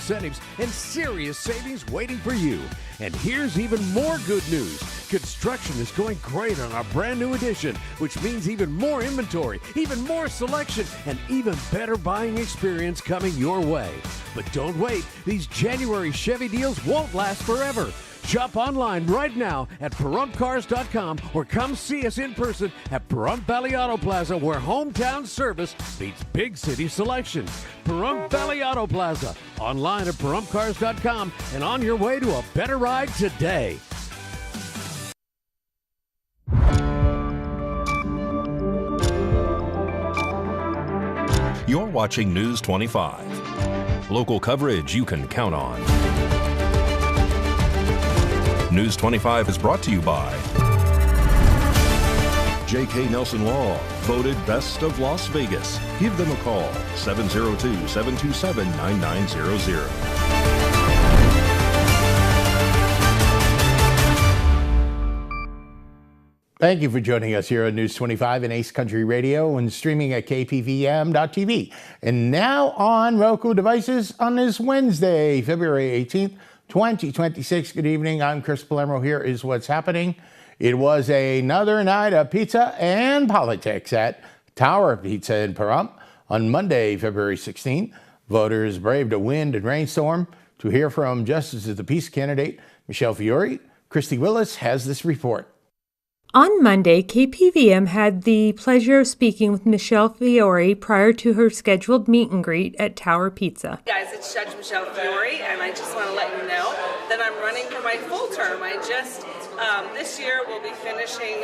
incentives and serious savings waiting for you. And here's even more good news. Construction is going great on our brand new addition, which means even more inventory, even more selection, and even better buying experience coming your way. But don't wait. These January Chevy deals won't last forever. Shop online right now at PahrumPCars.com or come see us in person at Pahrump Valley Auto Plaza, where hometown service beats big city selection. Pahrump Valley Auto Plaza, online at PahrumPCars.com, and on your way to a better ride today. You're watching News 25. Local coverage you can count on. News 25 is brought to you by J.K. Nelson Law, voted best of Las Vegas. Give them a call, 702-727-9900. Thank you for joining us here on News 25 and Ace Country Radio and streaming at KPVM.TV. And now on Roku devices on this Wednesday, February 18th, 2026. Good evening. I'm Chris Palermo. Here is what's happening. It was another night of pizza and politics at Tower Pizza in Pahrump on Monday, February 16th. Voters braved a wind and rainstorm. To hear from Justice of the Peace candidate Michelle Fiore, Christy Willis has this report. On Monday, KPVM had the pleasure of speaking with Michelle Fiore prior to her scheduled meet and greet at Tower Pizza. Guys, it's Judge Michelle Fiore, and I just want to let you know that I'm running for my full term. This year will be finishing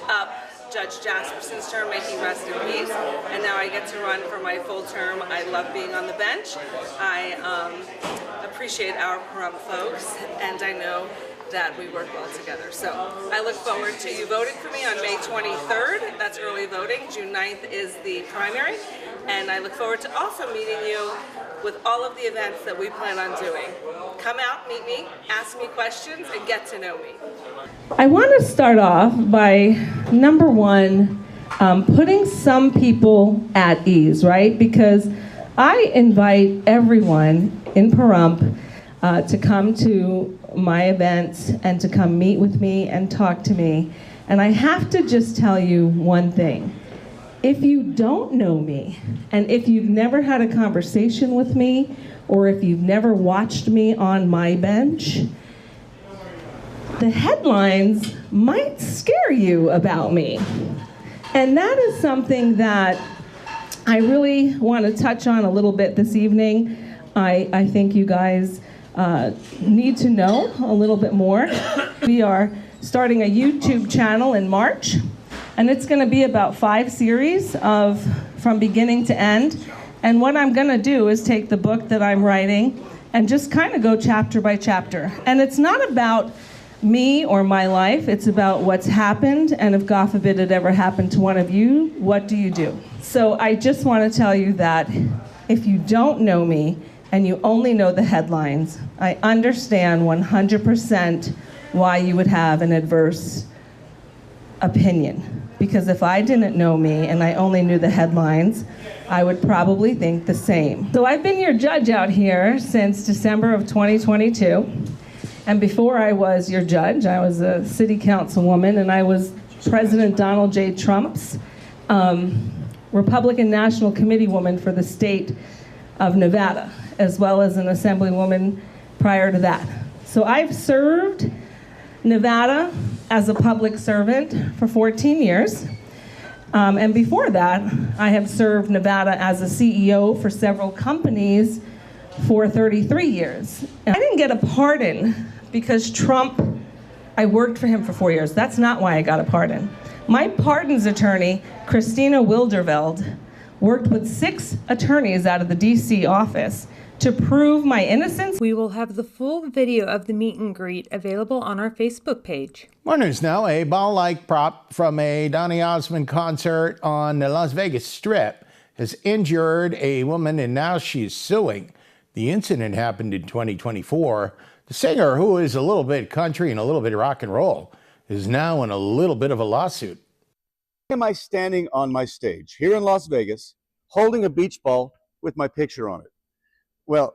up Judge Jasperson's term, making rest in peace, and now I get to run for my full term. I love being on the bench. I appreciate our Pahrump folks, and I know that we work well together. So I look forward to you voting for me on May 23rd. That's early voting. June 9th is the primary. And I look forward to also meeting you with all of the events that we plan on doing. Come out, meet me, ask me questions, and get to know me. I want to start off by, number one, putting some people at ease, right? Because I invite everyone in Pahrump to come to my events and to come meet with me and talk to me. And I have to just tell you one thing. If you don't know me, and if you've never had a conversation with me, or if you've never watched me on my bench, the headlines might scare you about me. And that is something that I really want to touch on a little bit this evening. I think you guys need to know a little bit more. We are starting a YouTube channel in March, and it's going to be about 5 series of from beginning to end. And what I'm going to do is take the book that I'm writing and just kind of go chapter by chapter. And it's not about me or my life, it's about what's happened, and if God forbid it ever happened to one of you, what do you do? So I just want to tell you that if you don't know me, and you only know the headlines, I understand 100% why you would have an adverse opinion. Because if I didn't know me and I only knew the headlines, I would probably think the same. So I've been your judge out here since December of 2022. And before I was your judge, I was a city councilwoman, and I was President Donald J. Trump's Republican National Committee woman for the state of Nevada, as well as an assemblywoman prior to that. So I've served Nevada as a public servant for 14 years. And before that, I have served Nevada as a CEO for several companies for 33 years. And I didn't get a pardon because Trump, I worked for him for 4 years. That's not why I got a pardon. My pardons attorney, Christina Wilderveld, worked with 6 attorneys out of the DC office to prove my innocence. We will have the full video of the meet and greet available on our Facebook page. More news now. A ball-like prop from a Donny Osmond concert on the Las Vegas Strip has injured a woman, and now she's suing. The incident happened in 2024. The singer, who is a little bit country and a little bit rock and roll, is now in a little bit of a lawsuit. Am I standing on my stage here in Las Vegas holding a beach ball with my picture on it? Well,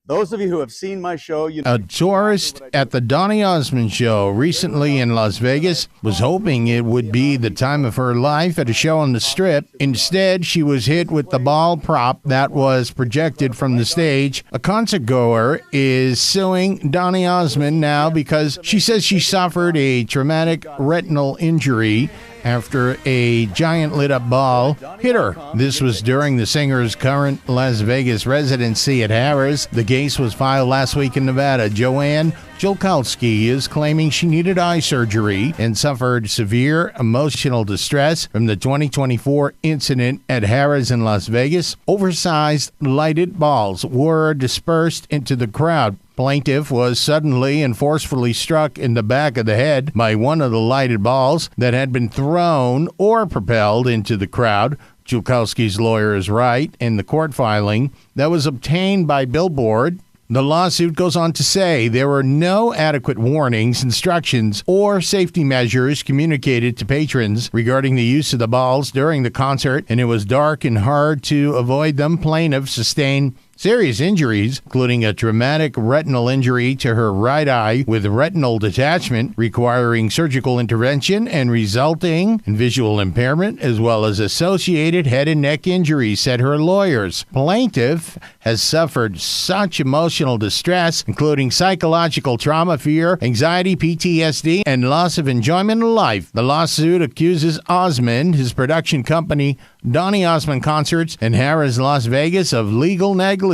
Those of you who have seen my show, A tourist at the Donny Osmond show recently in Las Vegas was hoping it would be the time of her life at a show on the Strip. Instead, she was hit with the ball prop that was projected from the stage. A concert goer is suing Donny Osmond now because she says she suffered a traumatic retinal injury after a giant lit-up ball hit her. This was during the singer's current Las Vegas residency at Harrah's. The case was filed last week in Nevada. Joanne Jolkowski is claiming she needed eye surgery and suffered severe emotional distress from the 2024 incident at Harrah's in Las Vegas. Oversized lighted balls were dispersed into the crowd. Plaintiff was suddenly and forcefully struck in the back of the head by one of the lighted balls that had been thrown or propelled into the crowd. Jolkowski's lawyer is right in the court filing that was obtained by Billboard. The lawsuit goes on to say there were no adequate warnings, instructions, or safety measures communicated to patrons regarding the use of the balls during the concert, and it was dark and hard to avoid them. Plaintiff sustained serious injuries, including a traumatic retinal injury to her right eye with retinal detachment requiring surgical intervention and resulting in visual impairment, as well as associated head and neck injuries, said her lawyers. Plaintiff has suffered such emotional distress, including psychological trauma, fear, anxiety, PTSD, and loss of enjoyment of life. The lawsuit accuses Osmond, his production company, Donny Osmond Concerts, and Harrah's Las Vegas of legal negligence.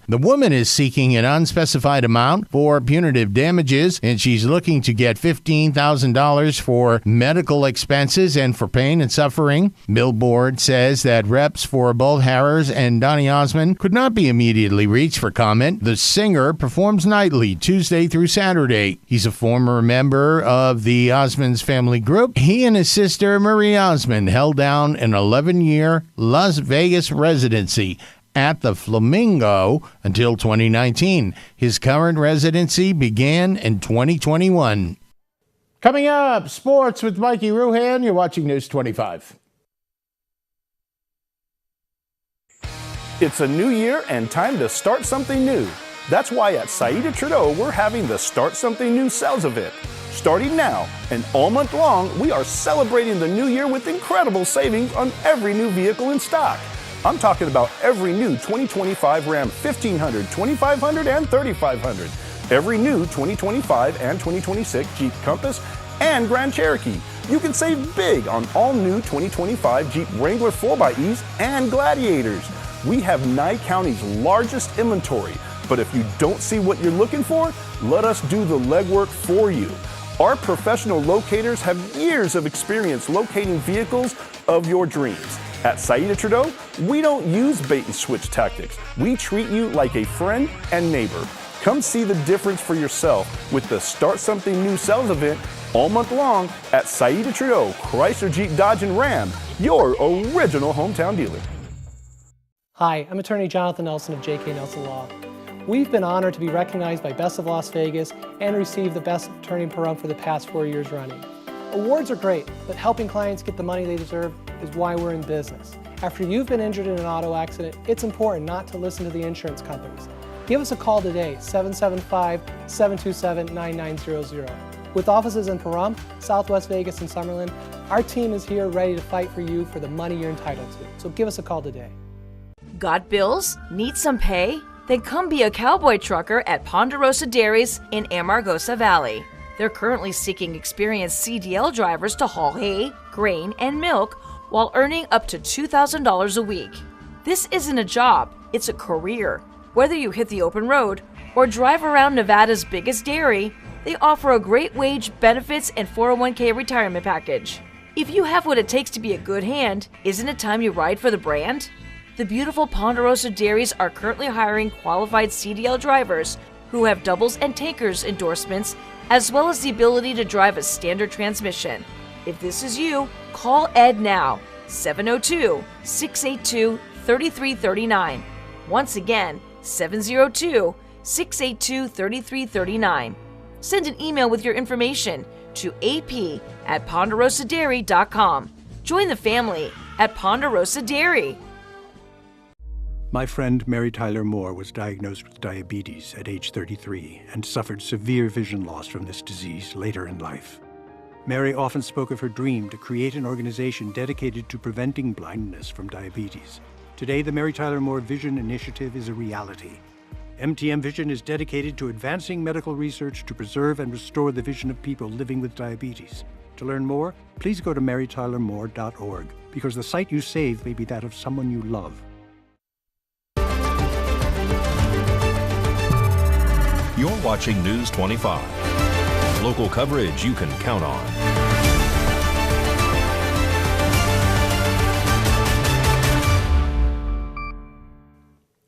The woman is seeking an unspecified amount for punitive damages, and she's looking to get $15,000 for medical expenses and for pain and suffering. Billboard says that reps for both Harrah's and Donny Osmond could not be immediately reached for comment. The singer performs nightly, Tuesday through Saturday. He's a former member of the Osmond's family group. He and his sister, Marie Osmond, held down an 11-year Las Vegas residency at the Flamingo until 2019. His current residency began in 2021. Coming up, sports with Mikey Ruhan. You're watching News 25. It's a new year and time to start something new. That's why at Saida Trudeau, we're having the Start Something New sales event. Starting now and all month long, we are celebrating the new year with incredible savings on every new vehicle in stock. I'm talking about every new 2025 Ram 1500, 2500, and 3500. Every new 2025 and 2026 Jeep Compass and Grand Cherokee. You can save big on all new 2025 Jeep Wrangler 4xEs and Gladiators. We have Nye County's largest inventory, but if you don't see what you're looking for, let us do the legwork for you. Our professional locators have years of experience locating vehicles of your dreams. At Saida Trudeau, we don't use bait and switch tactics. We treat you like a friend and neighbor. Come see the difference for yourself with the Start Something New sales event all month long at Saida Trudeau, Chrysler, Jeep, Dodge, and Ram, your original hometown dealer. Hi, I'm attorney Jonathan Nelson of J.K. Nelson Law. We've been honored to be recognized by Best of Las Vegas and receive the Best Attorney in Pahrump for the past 4 years running. Awards are great, but helping clients get the money they deserve is why we're in business. After you've been injured in an auto accident, it's important not to listen to the insurance companies. Give us a call today, 775-727-9900. With offices in Pahrump, Southwest Vegas, and Summerlin, our team is here ready to fight for you for the money you're entitled to. So give us a call today. Got bills? Need some pay? Then come be a cowboy trucker at Ponderosa Dairies in Amargosa Valley. They're currently seeking experienced CDL drivers to haul hay, grain, and milk while earning up to $2,000 a week. This isn't a job, it's a career. Whether you hit the open road or drive around Nevada's biggest dairy, they offer a great wage, benefits, and 401k retirement package. If you have what it takes to be a good hand, isn't it time you ride for the brand? The beautiful Ponderosa Dairies are currently hiring qualified CDL drivers who have doubles and tankers endorsements, as well as the ability to drive a standard transmission. If this is you, call Ed now, 702-682-3339. Once again, 702-682-3339. Send an email with your information to ap@ponderosadairy.com. Join the family at Ponderosa Dairy. My friend Mary Tyler Moore was diagnosed with diabetes at age 33 and suffered severe vision loss from this disease later in life. Mary often spoke of her dream to create an organization dedicated to preventing blindness from diabetes. Today, the Mary Tyler Moore Vision Initiative is a reality. MTM Vision is dedicated to advancing medical research to preserve and restore the vision of people living with diabetes. To learn more, please go to marytylermore.org, because the sight you save may be that of someone you love. You're watching News 25. Local coverage you can count on.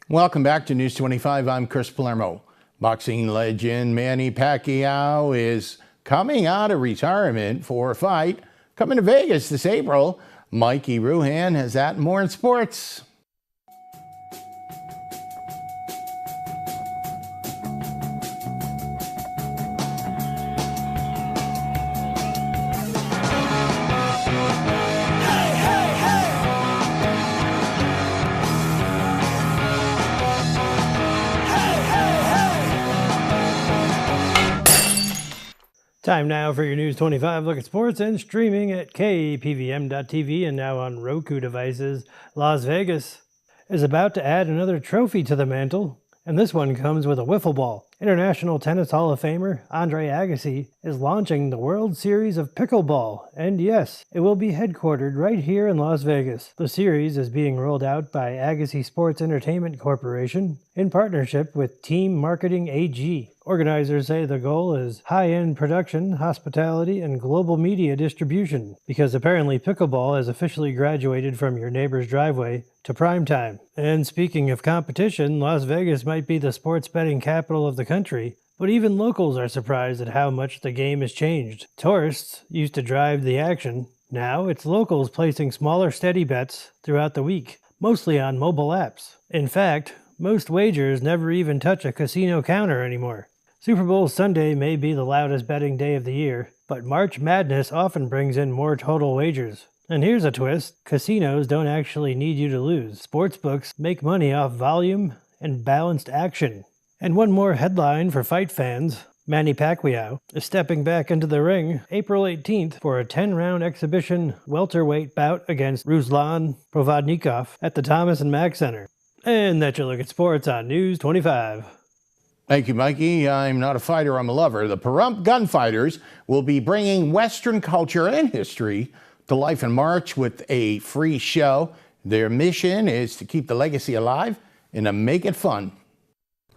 Welcome back to News 25. I'm Chris Palermo. Boxing legend Manny Pacquiao is coming out of retirement for a fight coming to Vegas this April. Mikey Ruhan has that and more in sports. Time now for your News 25 look at sports and streaming at KPVM.TV and now on Roku devices. Las Vegas is about to add another trophy to the mantle, and this one comes with a wiffle ball. International Tennis Hall of Famer Andre Agassi is launching the World Series of Pickleball, and yes, it will be headquartered right here in Las Vegas. The series is being rolled out by Agassi Sports Entertainment Corporation in partnership with Team Marketing AG. Organizers say the goal is high-end production, hospitality, and global media distribution, because apparently pickleball has officially graduated from your neighbor's driveway to prime time. And speaking of competition, Las Vegas might be the sports betting capital of the country, but even locals are surprised at how much the game has changed. Tourists used to drive the action. Now it's locals placing smaller steady bets throughout the week, mostly on mobile apps. In fact, most wagers never even touch a casino counter anymore. Super Bowl Sunday may be the loudest betting day of the year, but March Madness often brings in more total wagers. And here's a twist: casinos don't actually need you to lose. Sportsbooks make money off volume and balanced action. And one more headline for fight fans: Manny Pacquiao is stepping back into the ring April 18th for a 10-round exhibition welterweight bout against Ruslan Provodnikov at the Thomas & Mack Center. And that's your look at sports on News 25. Thank you, Mikey. I'm not a fighter, I'm a lover. The Pahrump Gunfighters will be bringing Western culture and history to life in March with a free show. Their mission is to keep the legacy alive and to make it fun.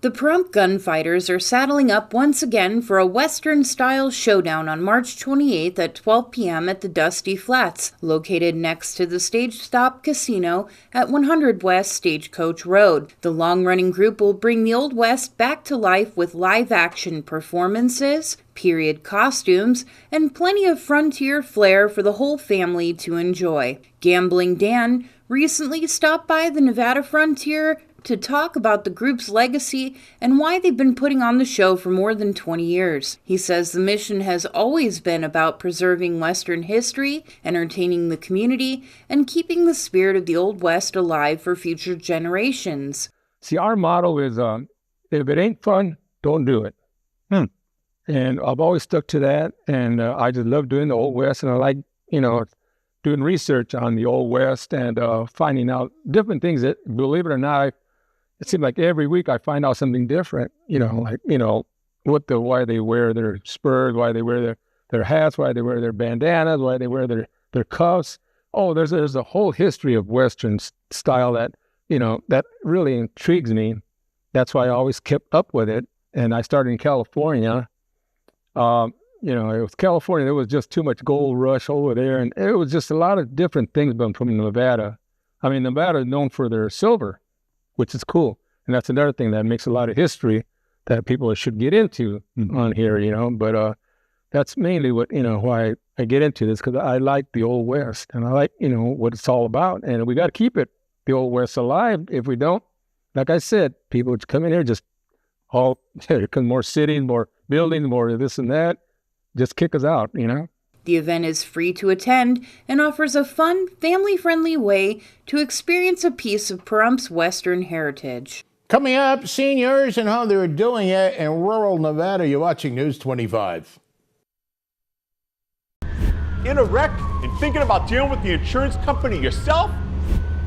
The Pahrump Gunfighters are saddling up once again for a Western-style showdown on March 28th at 12 p.m. at the Dusty Flats, located next to the Stage Stop Casino at 100 West Stagecoach Road. The long-running group will bring the Old West back to life with live-action performances, period costumes, and plenty of frontier flair for the whole family to enjoy. Gambling Dan recently stopped by the Nevada frontier to talk about the group's legacy and why they've been putting on the show for more than 20 years. He says the mission has always been about preserving Western history, entertaining the community, and keeping the spirit of the Old West alive for future generations. See, our motto is, if it ain't fun, don't do it. And I've always stuck to that, and I just love doing the Old West, and I like, doing research on the Old West and finding out different things that, believe it or not, it seems like every week I find out something different, why they wear their spurs, why they wear their hats, why they wear their bandanas, why they wear their cuffs. Oh, there's a whole history of Western style that, that really intrigues me. That's why I always kept up with it. And I started in California. It was California. There was just too much gold rush over there. And it was just a lot of different things from Nevada. I mean, Nevada is known for their silver, which is cool. And that's another thing that makes a lot of history that people should get into on here, But that's mainly what, why I get into this, because I like the Old West and I like, what it's all about. And we got to keep it, the Old West, alive. If we don't, like I said, people would come in here just there comes more cities, more buildings, more this and that. Just kick us out, The event is free to attend and offers a fun, family-friendly way to experience a piece of Pahrumph's Western heritage. Coming up, seniors and how they're doing it in rural Nevada. You're watching News 25. In a wreck and thinking about dealing with the insurance company yourself?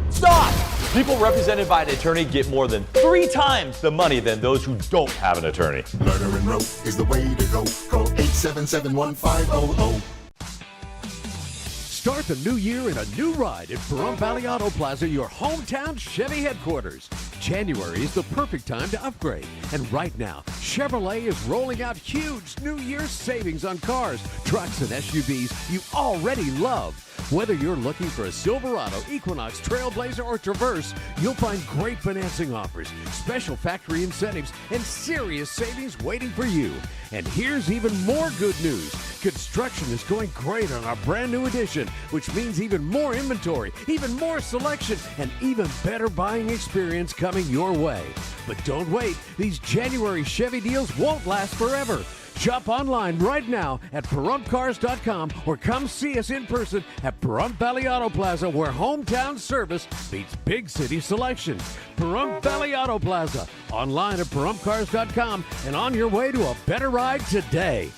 Stop! People represented by an attorney get more than 3 times the money than those who don't have an attorney. Murder and rope is the way to go. Call 877-1500. Start the new year in a new ride at Pahrump Valley Auto Plaza, your hometown Chevy headquarters. January is the perfect time to upgrade. And right now, Chevrolet is rolling out huge New Year's savings on cars, trucks, and SUVs you already love. Whether you're looking for a Silverado, Equinox, Trailblazer, or Traverse, you'll find great financing offers, special factory incentives, and serious savings waiting for you. And here's even more good news. Construction is going great on our brand new edition, which means even more inventory, even more selection, and even better buying experience coming your way. But don't wait. These January Chevy deals won't last forever. Shop online right now at PahrumphCars.com or come see us in person at Pahrump Valley Auto Plaza, where hometown service beats big city selection. Pahrump Valley Auto Plaza, online at PahrumphCars.com, and on your way to a better ride today.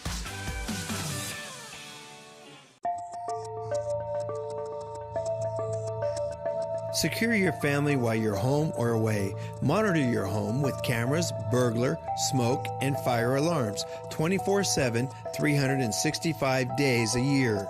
Secure your family while you're home or away. Monitor your home with cameras, burglar, smoke, and fire alarms 24/7, 365 days a year.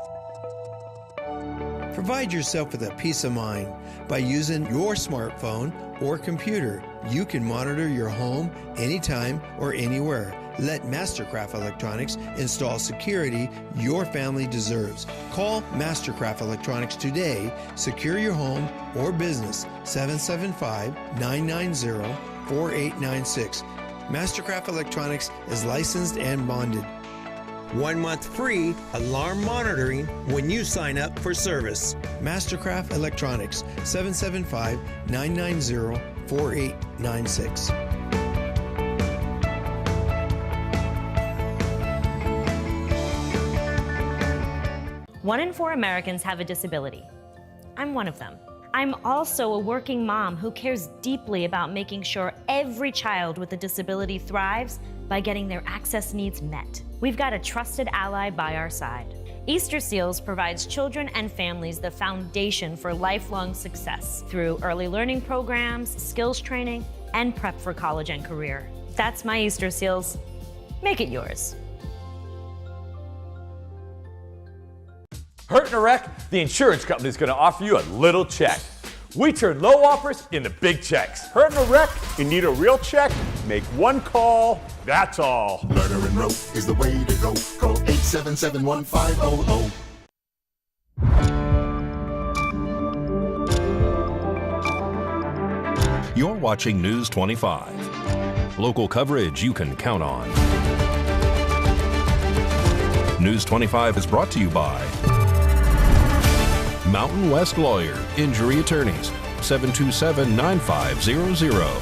Provide yourself with a peace of mind by using your smartphone or computer. You can monitor your home anytime or anywhere. Let Mastercraft Electronics install security your family deserves. Call Mastercraft Electronics today. Secure your home or business. 775-990-4896. Mastercraft Electronics is licensed and bonded. 1 month free alarm monitoring when you sign up for service. Mastercraft Electronics, 775-990-4896. 1 in 4 Americans have a disability. I'm one of them. I'm also a working mom who cares deeply about making sure every child with a disability thrives by getting their access needs met. We've got a trusted ally by our side. Easter Seals provides children and families the foundation for lifelong success through early learning programs, skills training, and prep for college and career. That's my Easter Seals. Make it yours. Hurt in a wreck? The insurance company is going to offer you a little check. We turn low offers into big checks. Hurt in a wreck? You need a real check? Make one call, that's all. Murder and rope is the way to go. Call 877-1500. You're watching News 25. Local coverage you can count on. News 25 is brought to you by Mountain West Lawyer, Injury Attorneys, 727-9500.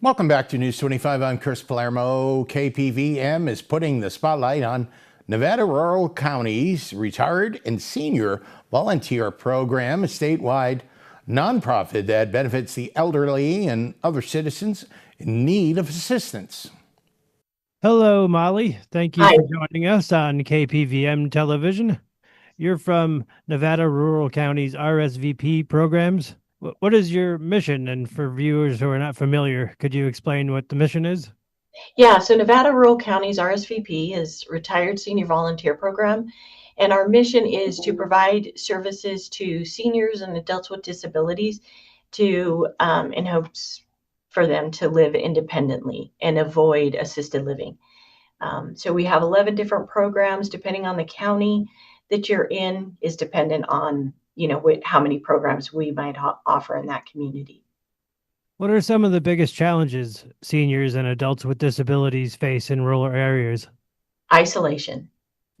Welcome back to News 25. I'm Chris Palermo. KPVM is putting the spotlight on Nevada Rural County's Retired and Senior Volunteer Program, a statewide nonprofit that benefits the elderly and other citizens in need of assistance. Hello, Molly. Thank you Hi. for joining us on KPVM Television. You're from Nevada Rural County's RSVP programs. What is your mission? And for viewers who are not familiar, could you explain what the mission is? Yeah, so Nevada Rural County's RSVP is Retired Senior Volunteer Program, and our mission is to provide services to seniors and adults with disabilities to, in hopes for them to live independently and avoid assisted living. So we have 11 different programs. Depending on the county that you're in is dependent on, how many programs we might offer in that community. What are some of the biggest challenges seniors and adults with disabilities face in rural areas? Isolation.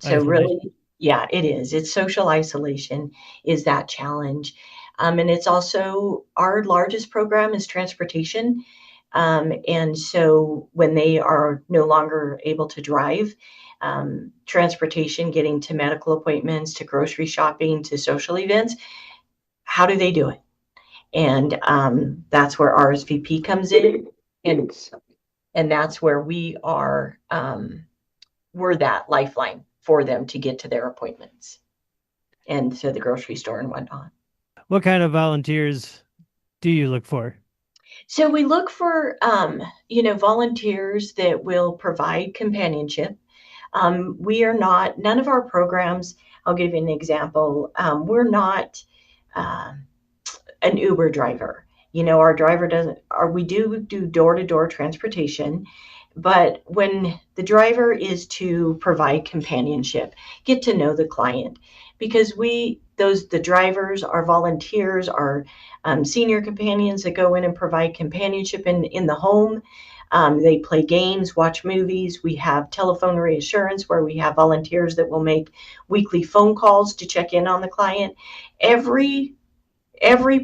So really, yeah, it is. It's social isolation is that challenge. And it's also our largest program is transportation. And so when they are no longer able to drive, transportation, getting to medical appointments, to grocery shopping, to social events, how do they do it? And that's where RSVP comes in. And that's where we are, we're that lifeline for them to get to their appointments and to the grocery store and whatnot. What kind of volunteers do you look for? So we look for, volunteers that will provide companionship. We are not, none of our programs, I'll give you an example. We're not an Uber driver. Our driver we do door-to-door transportation, but when the driver is to provide companionship, get to know the client, because the drivers are volunteers, are senior companions that go in and provide companionship in the home. They play games, watch movies. We have telephone reassurance where we have volunteers that will make weekly phone calls to check in on the client. Every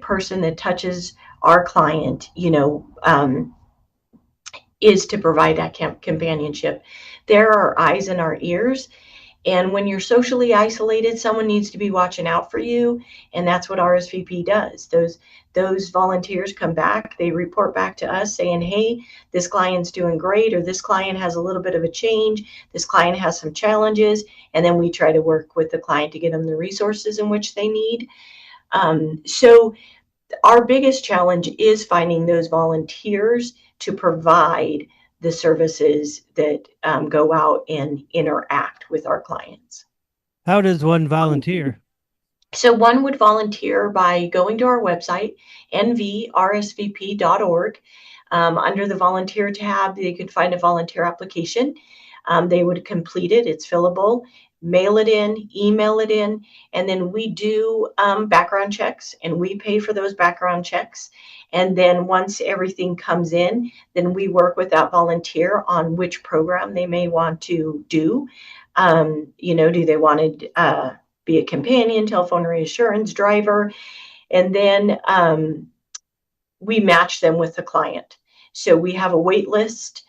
person that touches our client, is to provide that companionship. There are eyes in our ears. And when you're socially isolated, someone needs to be watching out for you. And that's what RSVP does. Those volunteers come back, they report back to us saying, hey, this client's doing great, or this client has a little bit of a change, this client has some challenges, and then we try to work with the client to get them the resources in which they need. So our biggest challenge is finding those volunteers to provide the services that go out and interact with our clients. How does one volunteer? So one would volunteer by going to our website, nvrsvp.org. Under the volunteer tab, they could find a volunteer application. They would complete it. It's fillable. Mail it in, email it in, and then we do background checks, and we pay for those background checks. And then once everything comes in, then we work with that volunteer on which program they may want to do. Do they want to be a companion, telephone reassurance, driver? And then we match them with the client. So we have a wait list.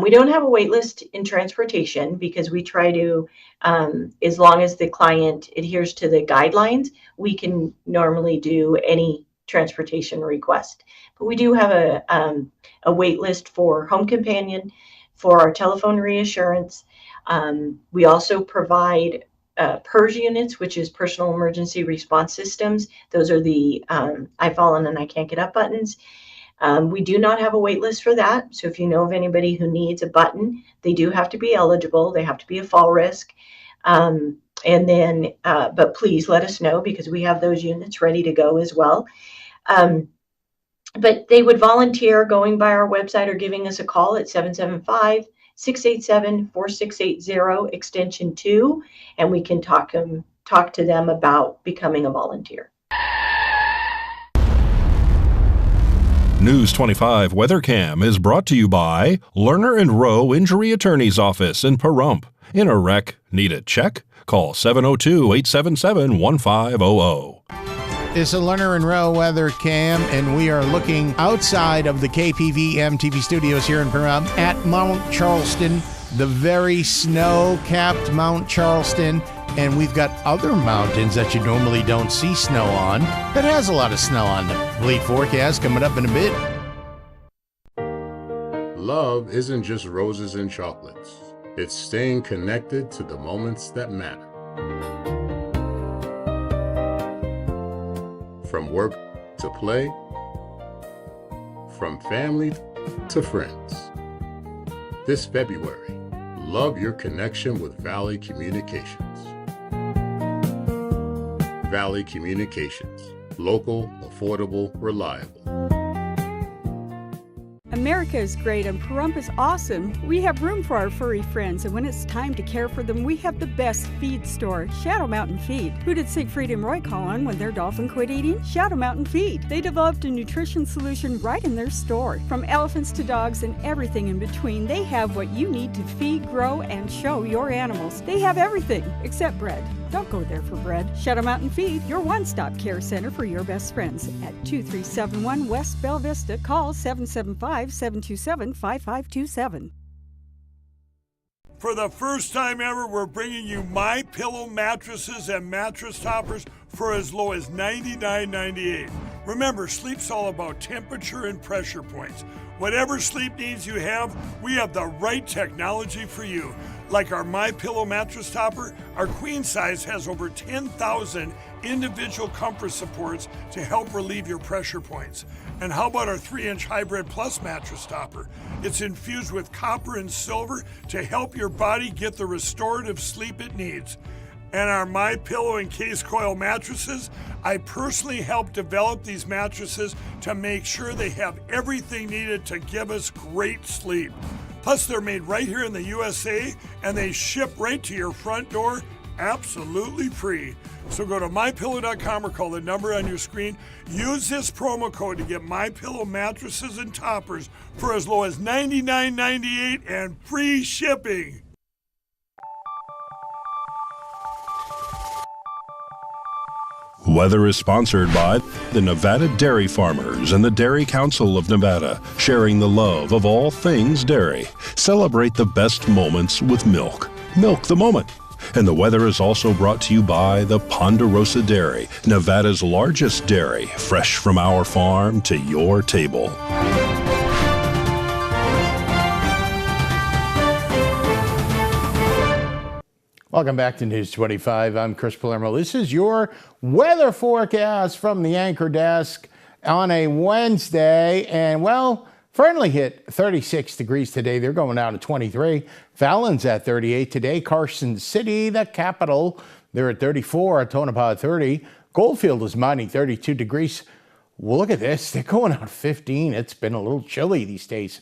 We don't have a wait list in transportation because we try to, as long as the client adheres to the guidelines, we can normally do any transportation request. But we do have a wait list for home companion, for our telephone reassurance. We also provide PERS units, which is personal emergency response systems. Those are the I've fallen and I can't get up buttons. We do not have a wait list for that. So if you know of anybody who needs a button, they do have to be eligible. They have to be a fall risk. But please let us know because we have those units ready to go as well. But they would volunteer going by our website or giving us a call at 775-687-4680 extension 2, and we can talk to them about becoming a volunteer. News 25 WeatherCam is brought to you by Lerner and Rowe Injury Attorney's Office in Pahrump. In a wreck, need a check? Call 702-877-1500. It's a Lerner and Rowe Weather Cam, and we are looking outside of the KPVM-TV studios here in Pahrump at Mount Charleston, the very snow-capped Mount Charleston. And we've got other mountains that you normally don't see snow on that has a lot of snow on them. Complete forecast coming up in a bit. Love isn't just roses and chocolates. It's staying connected to the moments that matter. From work to play, from family to friends. This February, love your connection with Valley Communications. Valley Communications. Local, affordable, reliable. America is great and Pahrump is awesome. We have room for our furry friends, and when it's time to care for them, we have the best feed store, Shadow Mountain Feed. Who did Siegfried and Roy call on when their dolphin quit eating? Shadow Mountain Feed. They developed a nutrition solution right in their store. From elephants to dogs and everything in between, they have what you need to feed, grow, and show your animals. They have everything except bread. Don't go there for bread. Shadow Mountain Feed, your one-stop care center for your best friends. At 2371 West Bella Vista, call 775 855-727-5527. For the first time ever, we're bringing you My Pillow mattresses and mattress toppers for as low as $99.98. Remember, sleep's all about temperature and pressure points. Whatever sleep needs you have, we have the right technology for you. Like our My Pillow mattress topper, our queen size has over 10,000 individual comfort supports to help relieve your pressure points. And how about our 3-inch Hybrid Plus mattress topper? It's infused with copper and silver to help your body get the restorative sleep it needs. And our My Pillow and Case Coil mattresses, I personally helped develop these mattresses to make sure they have everything needed to give us great sleep. Plus, they're made right here in the USA, and they ship right to your front door absolutely free. So go to MyPillow.com or call the number on your screen. Use this promo code to get MyPillow mattresses and toppers for as low as $99.98 and free shipping. Weather is sponsored by the Nevada Dairy Farmers and the Dairy Council of Nevada, sharing the love of all things dairy. Celebrate the best moments with milk. Milk the moment. And the weather is also brought to you by the Ponderosa Dairy, Nevada's largest dairy, fresh from our farm to your table. Welcome back to News 25. I'm Chris Palermo. This is your weather forecast from the anchor desk on a Wednesday. And, well, Friendly hit 36 degrees today. They're going down to 23. Fallon's at 38 today. Carson City, the capital, they're at 34. Tonopah at 30. Goldfield is mining 32 degrees. Well, look at this. They're going out 15. It's been a little chilly these days.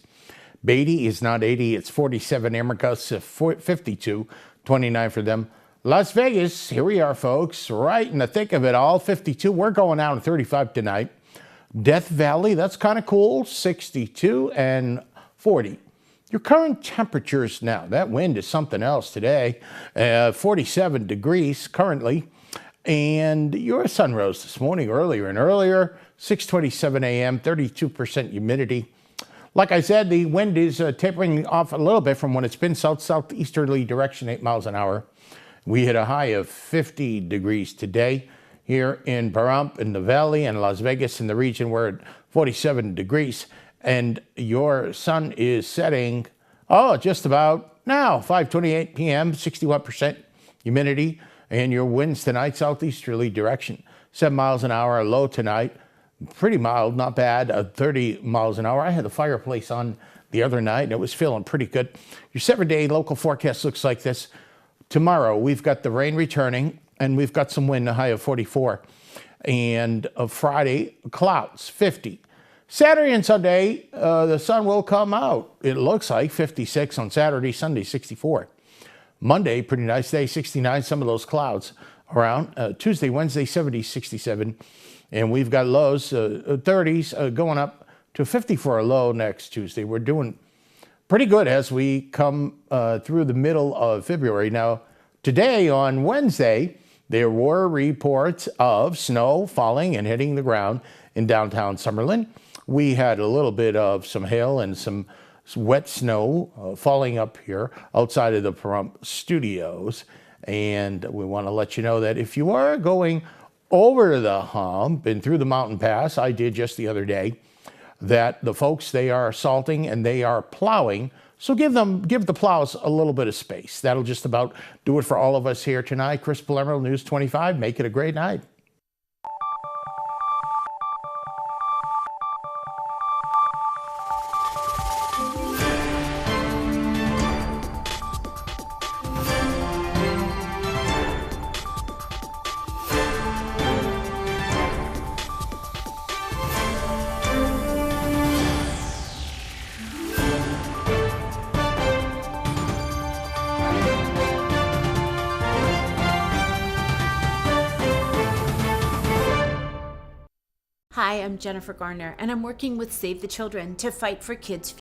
Beatty is not 80. It's 47. Amargosa 52. 29 for them. Las Vegas, here we are, folks, right in the thick of it all. 52. We're going out to 35 tonight. Death Valley, that's kind of cool. 62 and 40. Your current temperatures now, that wind is something else today. 47 degrees currently. And your sun rose this morning earlier and earlier. 6:27 a.m., 32% humidity. Like I said, the wind is tapering off a little bit from when it's been southeasterly direction, 8 miles an hour. We hit a high of 50 degrees today here in Pahrump, in the valley, and Las Vegas in the region. We're at 47 degrees. And your sun is setting, just about now, 5:28 p.m., 61% humidity. And your winds tonight, southeasterly direction, 7 miles an hour, low tonight. Pretty mild, not bad, 30 miles an hour. I had the fireplace on the other night, and it was feeling pretty good. Your 7-day local forecast looks like this. Tomorrow, we've got the rain returning, and we've got some wind, a high of 44. And Friday, clouds, 50. Saturday and Sunday, the sun will come out. It looks like 56 on Saturday, Sunday, 64. Monday, pretty nice day, 69, some of those clouds around. Tuesday, Wednesday, 70, 67. And we've got lows, 30s, going up to 50 for a low next Tuesday. We're doing pretty good as we come through the middle of February. Now, today on Wednesday, there were reports of snow falling and hitting the ground in downtown Summerlin. We had a little bit of some hail and some wet snow falling up here outside of the Pahrump studios. And we want to let you know that if you are going over the hump and through the mountain pass, I did just the other day, that the folks, they are salting and they are plowing. So give the plows a little bit of space. That'll just about do it for all of us here tonight. Chris Palermo, News 25. Make it a great night. Hi, I'm Jennifer Garner, and I'm working with Save the Children to fight for kids'